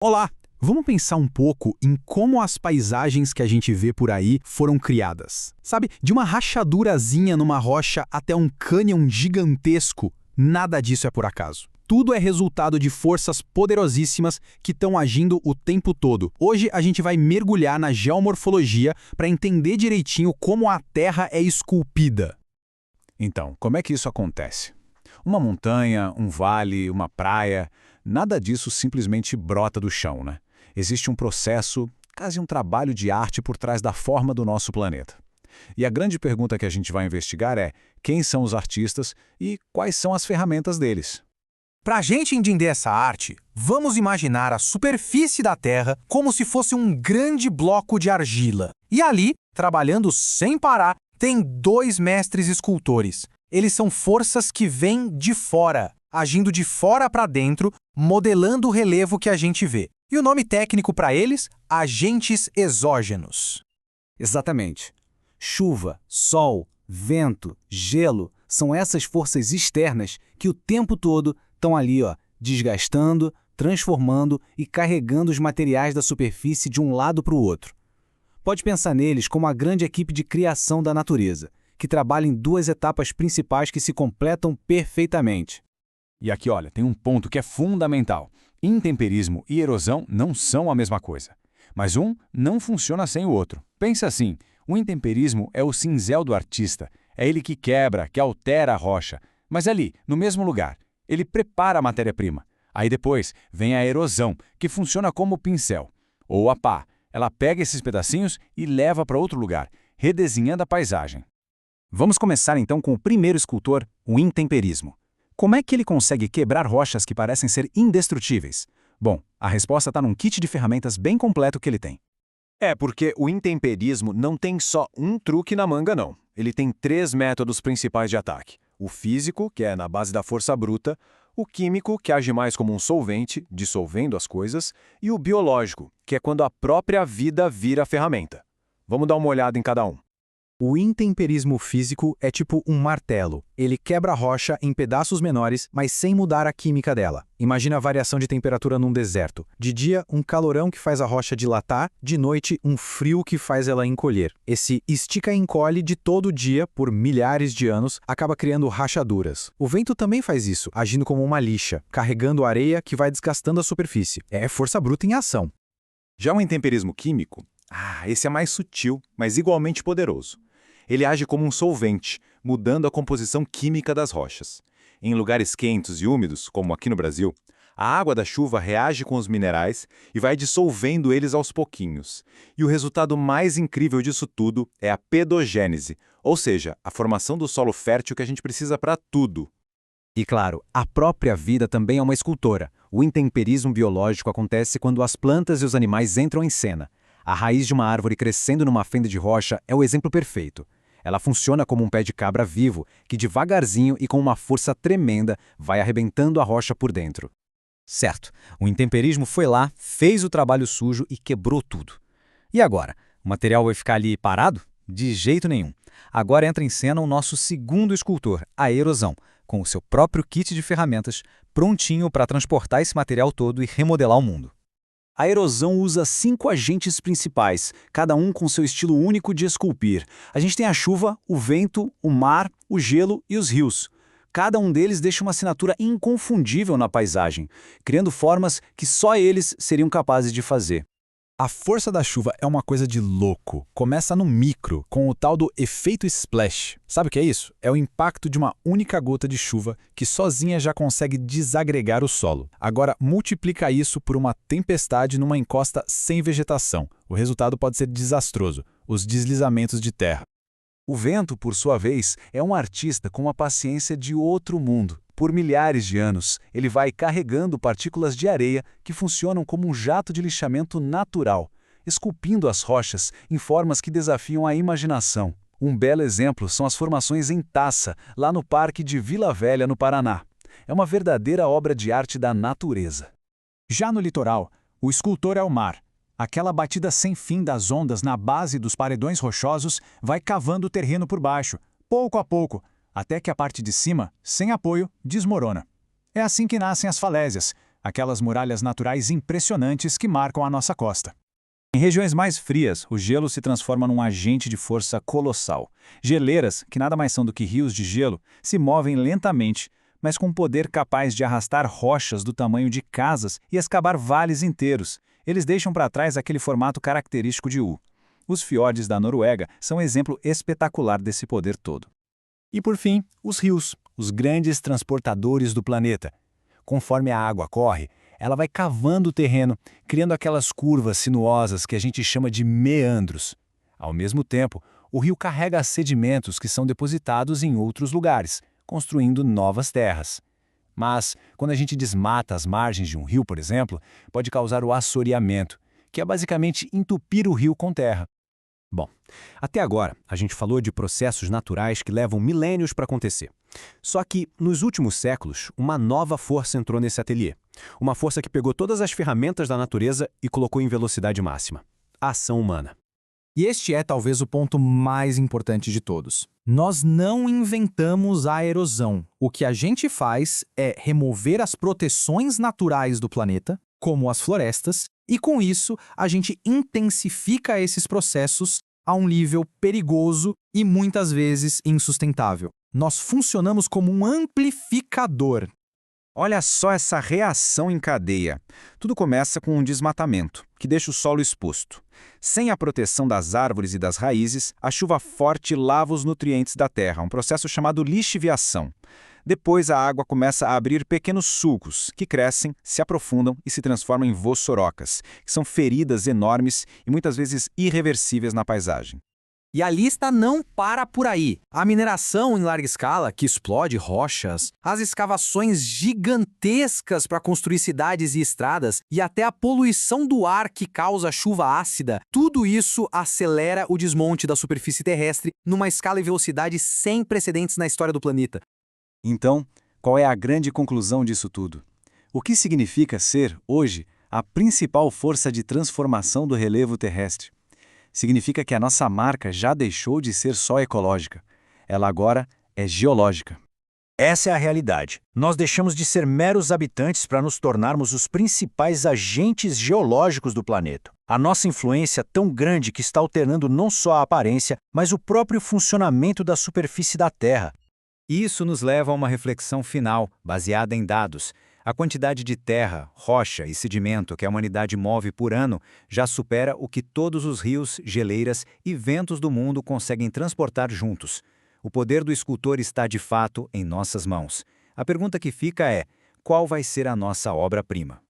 Olá! Vamos pensar um pouco em como as paisagens que a gente vê por aí foram criadas. Sabe, de uma rachadurazinha numa rocha até um cânion gigantesco, nada disso é por acaso. Tudo é resultado de forças poderosíssimas que estão agindo o tempo todo. Hoje a gente vai mergulhar na geomorfologia para entender direitinho como a Terra é esculpida. Então, como é que isso acontece? Uma montanha, um vale, uma praia, nada disso simplesmente brota do chão, né? Existe um processo, quase um trabalho de arte por trás da forma do nosso planeta. E a grande pergunta que a gente vai investigar é: quem são os artistas e quais são as ferramentas deles? Para a gente entender essa arte, vamos imaginar a superfície da Terra como se fosse um grande bloco de argila. E ali, trabalhando sem parar, tem dois mestres escultores. Eles são forças que vêm de fora, agindo de fora para dentro, modelando o relevo que a gente vê. E o nome técnico para eles? Agentes exógenos. Exatamente. Chuva, sol, vento, gelo são essas forças externas que o tempo todo estão ali, desgastando, transformando e carregando os materiais da superfície de um lado para o outro. Pode pensar neles como a grande equipe de criação da natureza, que trabalha em duas etapas principais que se completam perfeitamente. E aqui, olha, tem um ponto que é fundamental. Intemperismo e erosão não são a mesma coisa. Mas um não funciona sem o outro. Pensa assim, o intemperismo é o cinzel do artista. É ele que quebra, que altera a rocha. Mas ali, no mesmo lugar, ele prepara a matéria-prima. Aí depois vem a erosão, que funciona como o pincel. Ou a pá. Ela pega esses pedacinhos e leva para outro lugar, redesenhando a paisagem. Vamos começar então com o primeiro escultor, o intemperismo. Como é que ele consegue quebrar rochas que parecem ser indestrutíveis? Bom, a resposta está num kit de ferramentas bem completo que ele tem. É porque o intemperismo não tem só um truque na manga, não. Ele tem 3 métodos principais de ataque. O físico, que é na base da força bruta, o químico, que age mais como um solvente, dissolvendo as coisas, e o biológico, que é quando a própria vida vira a ferramenta. Vamos dar uma olhada em cada um. O intemperismo físico é tipo um martelo. Ele quebra a rocha em pedaços menores, mas sem mudar a química dela. Imagina a variação de temperatura num deserto. De dia, um calorão que faz a rocha dilatar, de noite, um frio que faz ela encolher. Esse estica e encolhe de todo dia, por milhares de anos, acaba criando rachaduras. O vento também faz isso, agindo como uma lixa, carregando areia que vai desgastando a superfície. É força bruta em ação. Já o intemperismo químico, esse é mais sutil, mas igualmente poderoso. Ele age como um solvente, mudando a composição química das rochas. Em lugares quentes e úmidos, como aqui no Brasil, a água da chuva reage com os minerais e vai dissolvendo eles aos pouquinhos. E o resultado mais incrível disso tudo é a pedogênese, ou seja, a formação do solo fértil que a gente precisa para tudo. E claro, a própria vida também é uma escultora. O intemperismo biológico acontece quando as plantas e os animais entram em cena. A raiz de uma árvore crescendo numa fenda de rocha é o exemplo perfeito. Ela funciona como um pé de cabra vivo, que devagarzinho e com uma força tremenda vai arrebentando a rocha por dentro. Certo, o intemperismo foi lá, fez o trabalho sujo e quebrou tudo. E agora? O material vai ficar ali parado? De jeito nenhum. Agora entra em cena o nosso segundo escultor, a erosão, com o seu próprio kit de ferramentas, prontinho para transportar esse material todo e remodelar o mundo. A erosão usa 5 agentes principais, cada um com seu estilo único de esculpir. A gente tem a chuva, o vento, o mar, o gelo e os rios. Cada um deles deixa uma assinatura inconfundível na paisagem, criando formas que só eles seriam capazes de fazer. A força da chuva é uma coisa de louco. Começa no micro, com o tal do efeito splash. Sabe o que é isso? É o impacto de uma única gota de chuva que sozinha já consegue desagregar o solo. Agora, multiplica isso por uma tempestade numa encosta sem vegetação. O resultado pode ser desastroso, os deslizamentos de terra. O vento, por sua vez, é um artista com a paciência de outro mundo. Por milhares de anos, ele vai carregando partículas de areia que funcionam como um jato de lixamento natural, esculpindo as rochas em formas que desafiam a imaginação. Um belo exemplo são as formações em taça, lá no Parque de Vila Velha, no Paraná. É uma verdadeira obra de arte da natureza. Já no litoral, o escultor é o mar. Aquela batida sem fim das ondas na base dos paredões rochosos vai cavando o terreno por baixo, pouco a pouco, até que a parte de cima, sem apoio, desmorona. É assim que nascem as falésias, aquelas muralhas naturais impressionantes que marcam a nossa costa. Em regiões mais frias, o gelo se transforma num agente de força colossal. Geleiras, que nada mais são do que rios de gelo, se movem lentamente, mas com um poder capaz de arrastar rochas do tamanho de casas e escavar vales inteiros. Eles deixam para trás aquele formato característico de U. Os fiordes da Noruega são um exemplo espetacular desse poder todo. E por fim, os rios, os grandes transportadores do planeta. Conforme a água corre, ela vai cavando o terreno, criando aquelas curvas sinuosas que a gente chama de meandros. Ao mesmo tempo, o rio carrega sedimentos que são depositados em outros lugares, construindo novas terras. Mas, quando a gente desmata as margens de um rio, por exemplo, pode causar o assoreamento, que é basicamente entupir o rio com terra. Bom, até agora a gente falou de processos naturais que levam milênios para acontecer. Só que, nos últimos séculos, uma nova força entrou nesse ateliê. Uma força que pegou todas as ferramentas da natureza e colocou em velocidade máxima. A ação humana. E este é talvez o ponto mais importante de todos. Nós não inventamos a erosão. O que a gente faz é remover as proteções naturais do planeta, como as florestas, e com isso a gente intensifica esses processos a um nível perigoso e muitas vezes insustentável. Nós funcionamos como um amplificador. Olha só essa reação em cadeia. Tudo começa com um desmatamento, que deixa o solo exposto. Sem a proteção das árvores e das raízes, a chuva forte lava os nutrientes da terra, um processo chamado lixiviação. Depois, a água começa a abrir pequenos sulcos, que crescem, se aprofundam e se transformam em vossorocas, que são feridas enormes e muitas vezes irreversíveis na paisagem. E a lista não para por aí. A mineração em larga escala, que explode rochas, as escavações gigantescas para construir cidades e estradas, e até a poluição do ar que causa chuva ácida, tudo isso acelera o desmonte da superfície terrestre numa escala e velocidade sem precedentes na história do planeta. Então, qual é a grande conclusão disso tudo? O que significa ser, hoje, a principal força de transformação do relevo terrestre? Significa que a nossa marca já deixou de ser só ecológica. Ela agora é geológica. Essa é a realidade. Nós deixamos de ser meros habitantes para nos tornarmos os principais agentes geológicos do planeta. A nossa influência é tão grande que está alternando não só a aparência, mas o próprio funcionamento da superfície da Terra. Isso nos leva a uma reflexão final, baseada em dados. A quantidade de terra, rocha e sedimento que a humanidade move por ano já supera o que todos os rios, geleiras e ventos do mundo conseguem transportar juntos. O poder do escultor está, de fato, em nossas mãos. A pergunta que fica é: qual vai ser a nossa obra-prima?